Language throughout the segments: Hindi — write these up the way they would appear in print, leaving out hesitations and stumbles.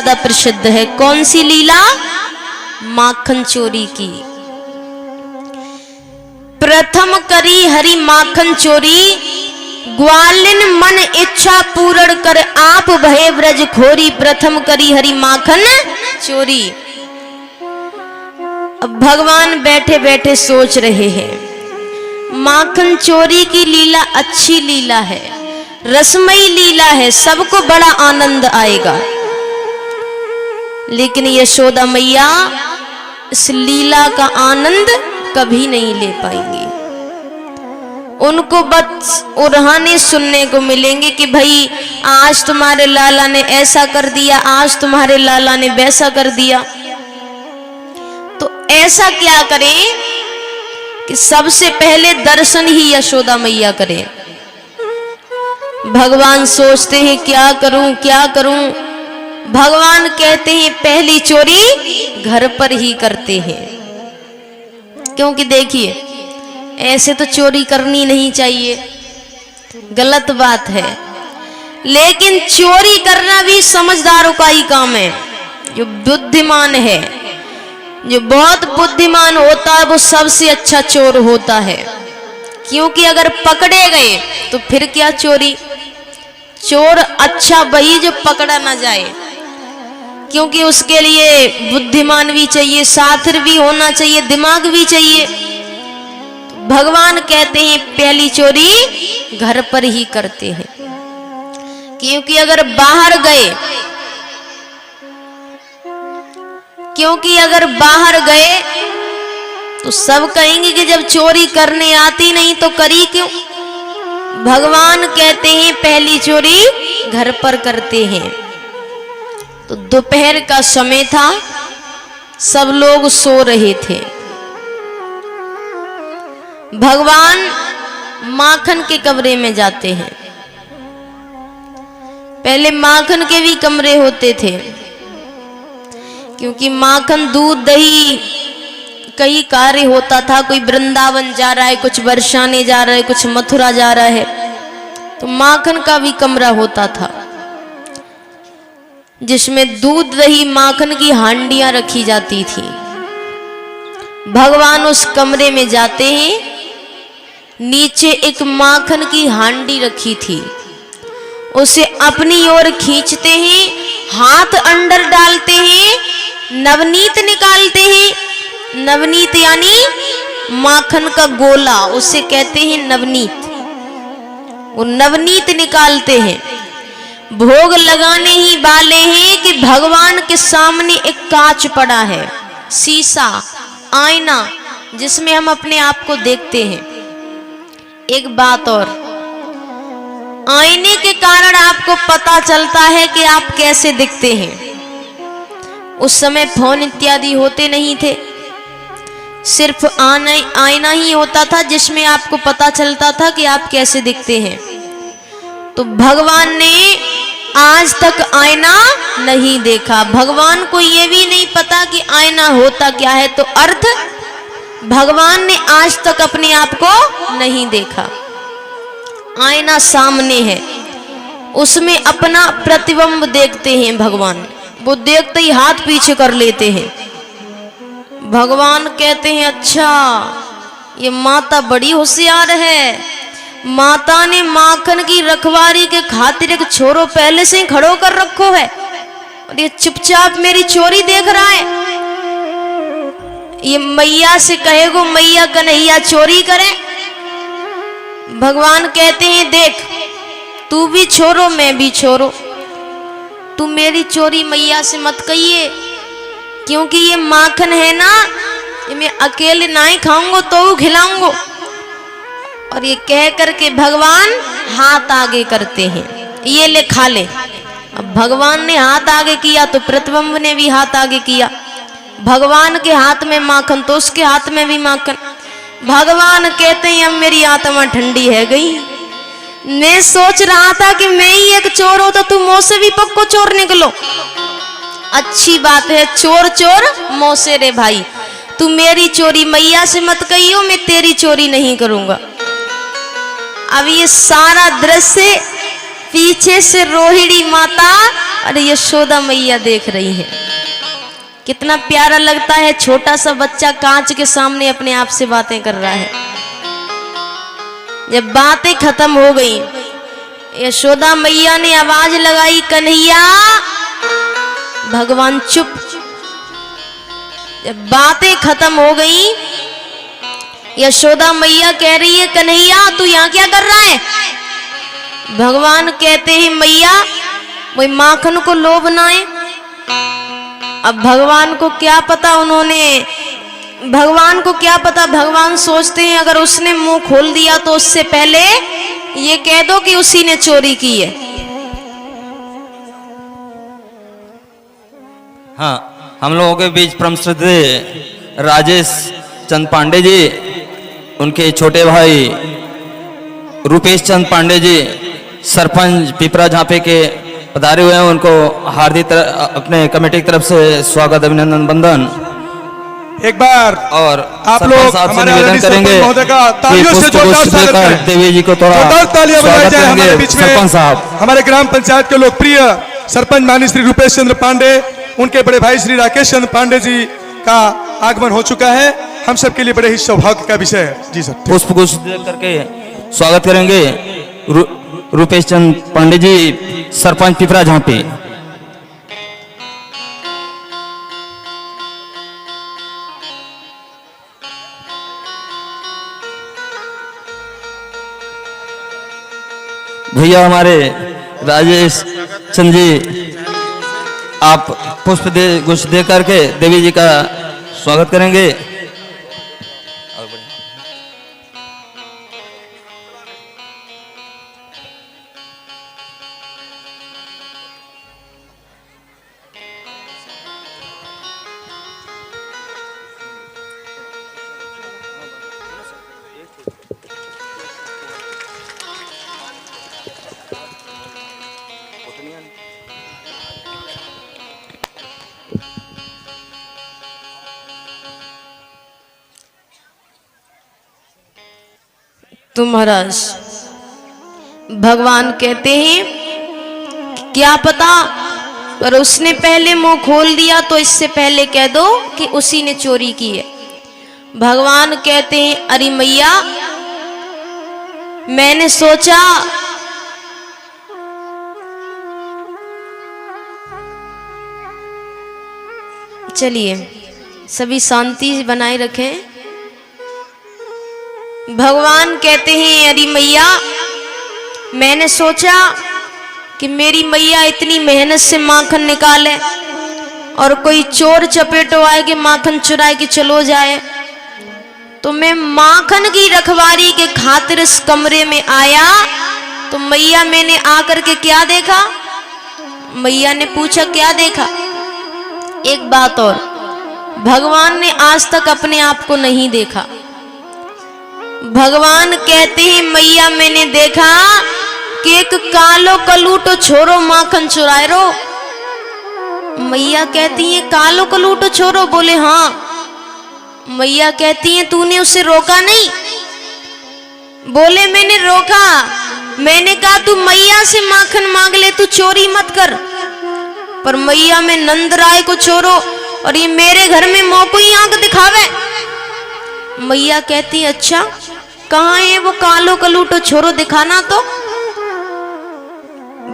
ज्यादा प्रसिद्ध है। कौन सी लीला? माखन चोरी की। प्रथम करी हरि माखन चोरी, ग्वालिन मन इच्छा पूर्ण कर आप भय ब्रज खोरी। प्रथम करी हरि माखन चोरी। अब भगवान बैठे बैठे सोच रहे हैं, माखन चोरी की लीला अच्छी लीला है, रसमयी लीला है, सबको बड़ा आनंद आएगा। लेकिन यशोदा मैया इस लीला का आनंद कभी नहीं ले पाएंगी। उनको बस उरहाने सुनने को मिलेंगे कि भाई आज तुम्हारे लाला ने ऐसा कर दिया, आज तुम्हारे लाला ने वैसा कर दिया। तो ऐसा क्या करें कि सबसे पहले दर्शन ही यशोदा मैया करें। भगवान सोचते हैं क्या करूं क्या करूं। भगवान कहते हैं पहली चोरी घर पर ही करते हैं। क्योंकि देखिए ऐसे तो चोरी करनी नहीं चाहिए, गलत बात है, लेकिन चोरी करना भी समझदारों का ही काम है। जो बुद्धिमान है, जो बहुत बुद्धिमान होता है, वो सबसे अच्छा चोर होता है। क्योंकि अगर पकड़े गए तो फिर क्या चोरी। चोर अच्छा वही जो पकड़ा ना जाए, क्योंकि उसके लिए बुद्धिमान भी चाहिए, साथर भी होना चाहिए, दिमाग भी चाहिए। तो भगवान कहते हैं पहली चोरी घर पर ही करते हैं। क्योंकि अगर बाहर गए तो सब कहेंगे कि जब चोरी करने आती नहीं तो करी क्यों। भगवान कहते हैं पहली चोरी घर पर करते हैं। तो दोपहर का समय था, सब लोग सो रहे थे। भगवान माखन के कमरे में जाते हैं। पहले माखन के भी कमरे होते थे, क्योंकि माखन दूध दही कई कार्य होता था। कोई वृंदावन जा रहा है, कुछ बरसाने जा रहा है, कुछ मथुरा जा रहा है, तो माखन का भी कमरा होता था, जिसमें दूध दही माखन की हांडियां रखी जाती थी। भगवान उस कमरे में जाते हैं। नीचे एक माखन की हांडी रखी थी, उसे अपनी ओर खींचते हैं, हाथ अंदर डालते हैं, नवनीत निकालते हैं। नवनीत यानी माखन का गोला, उसे कहते हैं नवनीत। वो नवनीत निकालते हैं। भोग लगाने ही वाले हैं कि भगवान के सामने एक कांच पड़ा है, शीशा, आईना, जिसमें हम अपने आप को देखते हैं। एक बात और, आईने के कारण आपको पता चलता है कि आप कैसे दिखते हैं। उस समय फोन इत्यादि होते नहीं थे, सिर्फ आईना ही होता था जिसमें आपको पता चलता था कि आप कैसे दिखते हैं। तो भगवान ने आज तक आईना नहीं देखा। भगवान को ये भी नहीं पता कि आईना होता क्या है। तो अर्थ, भगवान ने आज तक अपने आप को नहीं देखा। आईना सामने है, उसमें अपना प्रतिबिंब देखते हैं भगवान। वो देखते ही हाथ पीछे कर लेते हैं। भगवान कहते हैं अच्छा, ये माता बड़ी होशियार है। माता ने माखन की रखवारी के खातिर एक छोरो पहले से ही खड़ो कर रखो है, और ये चुपचाप मेरी चोरी देख रहा है। ये मैया से कहेगो मैया कन्हैया चोरी करे। भगवान कहते हैं देख, तू भी छोरो मैं भी छोरो, तू मेरी चोरी मैया से मत कहिए, क्योंकि ये माखन है ना, ये मैं अकेले ना ही खाऊंगा तो खिलाऊंगा। और ये कह करके भगवान हाथ आगे करते हैं, ये ले खा ले। अब भगवान ने हाथ आगे किया तो प्रतिबिंब ने भी हाथ आगे किया। भगवान के हाथ में माखन तो उसके हाथ में भी माखन। भगवान कहते हैं अब मेरी आत्मा ठंडी है गई। मैं सोच रहा था कि मैं ही एक चोर हूं, तो तू मुंह से भी पक्को चोर निकलो। अच्छी बात है, चोर चोर मुंह से रे भाई। तू मेरी चोरी मैया से मत कहियो, मैं तेरी चोरी नहीं करूंगा। अब ये सारा दृश्य, पीछे से रोहिणी माता और यशोदा मैया देख रही हैं। कितना प्यारा लगता है, छोटा सा बच्चा कांच के सामने अपने आप से बातें कर रहा है। जब बातें खत्म हो गई, यशोदा मैया ने आवाज लगाई, कन्हैया। भगवान चुप। जब बातें खत्म हो गई, यशोदा मैया कह रही है, कन्हैया तू यहाँ क्या कर रहा है? भगवान कहते हैं, मैया वही माखन को लोभ ना है। अब भगवान को क्या पता, भगवान को क्या पता, भगवान सोचते हैं अगर उसने मुंह खोल दिया तो उससे पहले ये कह दो कि उसी ने चोरी की है। हाँ, हम लोगों के बीच परम श्रद्धेय राजेश चंद पांडे जी, उनके छोटे भाई रूपेश चंद पांडे जी, सरपंच पिपरा झांपे के पधारे हुए हैं। उनको हार्दिक अपने कमेटी की तरफ से स्वागत, अभिनंदन, वंदन। एक बार और आप लोग हमारे निवेदन करेंगे तालियों से जोरदार स्वागत करें। देवी जी को थोड़ा तालियां बजाई जाए हमारे बीच में। सरपंच साहब, हमारे ग्राम पंचायत के लोकप्रिय सरपंच माननीय श्री रूपेश चंद्र पांडे, उनके बड़े भाई श्री राकेश चंद्र पांडे जी का आगमन हो चुका है। हम सबके लिए बड़े ही सौभाग्य का विषय है। जी सर, पुष्प गुच्छ करके स्वागत करेंगे रूपेश चंद पांडे जी, सरपंच पिपरा झांपी। भैया हमारे राजेश चंद जी, आप पुष्प गुच्छ दे करके देवी जी का स्वागत करेंगे। तो महाराज भगवान कहते हैं, क्या पता पर उसने पहले मुंह खोल दिया तो इससे पहले कह दो कि उसी ने चोरी की है। भगवान कहते हैं, अरे मैया मैंने सोचा चलिए सभी शांति बनाए रखें। भगवान कहते हैं, अरे मैया मैंने सोचा कि मेरी मैया इतनी मेहनत से माखन निकाले और कोई चोर चपेटो आए कि माखन चुराए के चलो जाए, तो मैं माखन की रखवारी के खातिर इस कमरे में आया। तो मैया मैंने आकर के क्या देखा? मैया ने पूछा क्या देखा? एक बात और, भगवान ने आज तक अपने आप को नहीं देखा। भगवान कहते हैं, मैया मैंने देखा कि एक कालो कलूटो छोरो माखन चुराए रो। मैया कहती है, कालो कलूटो छोरो? बोले हाँ। मैया कहती है, तूने उसे रोका नहीं? बोले मैंने रोका। मैंने कहा तू मैया से माखन मांग ले, तू चोरी मत कर। पर मैया में नंद राय को छोड़ो और ये मेरे घर में मौको ही आंख दिखावे। मैया कहती है, अच्छा कहाँ है वो कालो कलूटो छोरो, दिखाना तो।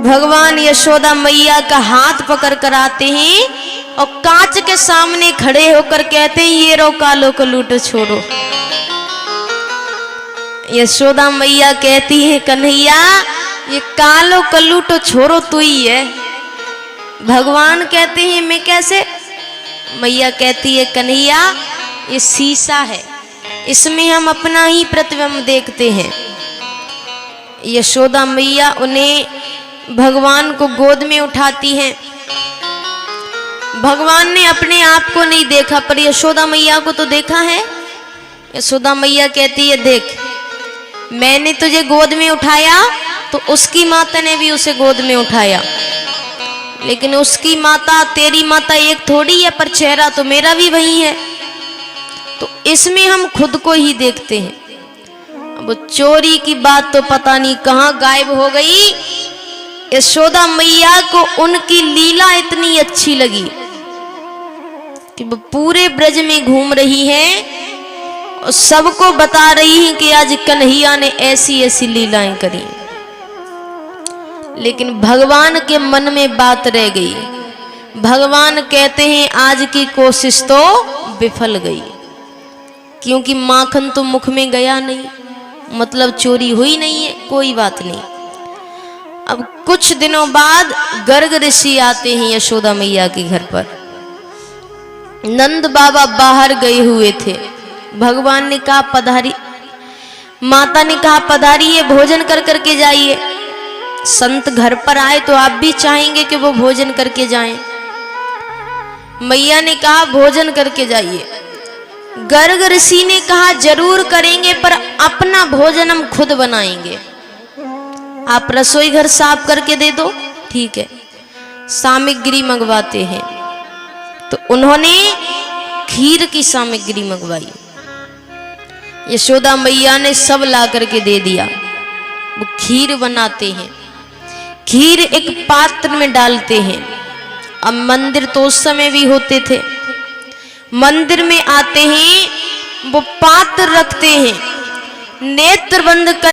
भगवान यशोदा मैया का हाथ पकड़ कर आते हैं और कांच के सामने खड़े होकर कहते हैं, ये रो कालो कलूटो छोरो। यशोदा मैया कहती है, कन्हैया ये कालो कलूटो छोरो तू ही है। भगवान कहते हैं, मैं कैसे? मैया कहती है, कन्हैया ये शीशा है, इसमें हम अपना ही प्रतिबिंब देखते हैं। यशोदा मैया उन्हें भगवान को गोद में उठाती हैं। भगवान ने अपने आप को नहीं देखा पर यशोदा मैया को तो देखा है। यशोदा मैया कहती है, देख मैंने तुझे गोद में उठाया तो उसकी माता ने भी उसे गोद में उठाया, लेकिन उसकी माता तेरी माता एक थोड़ी है, पर चेहरा तो मेरा भी वही है। तो इसमें हम खुद को ही देखते हैं। अब चोरी की बात तो पता नहीं कहां गायब हो गई। यशोदा मैया को उनकी लीला इतनी अच्छी लगी कि वो पूरे ब्रज में घूम रही हैं और सबको बता रही हैं कि आज कन्हैया ने ऐसी ऐसी लीलाएं करी। लेकिन भगवान के मन में बात रह गई। भगवान कहते हैं आज की कोशिश तो विफल गई, क्योंकि माखन तो मुख में गया नहीं, मतलब चोरी हुई नहीं है। कोई बात नहीं। अब कुछ दिनों बाद गर्ग ऋषि आते हैं यशोदा मैया के घर पर। नंद बाबा बाहर गए हुए थे। भगवान ने कहा पधारी, माता ने कहा पधारिए, भोजन कर करके जाइए। संत घर पर आए तो आप भी चाहेंगे कि वो भोजन करके जाएं। मैया ने कहा भोजन करके जाइए। गर्ग ऋषि ने कहा जरूर करेंगे, पर अपना भोजन हम खुद बनाएंगे, आप रसोई घर साफ करके दे दो। ठीक है। सामग्री मंगवाते हैं। तो उन्होंने खीर की सामग्री मंगवाई। यशोदा मैया ने सब ला करके दे दिया। वो खीर बनाते हैं। खीर एक पात्र में डालते हैं। अब मंदिर तो उस समय भी होते थे। मंदिर में आते हैं, वो पात्र रखते हैं, नेत्र बंद कर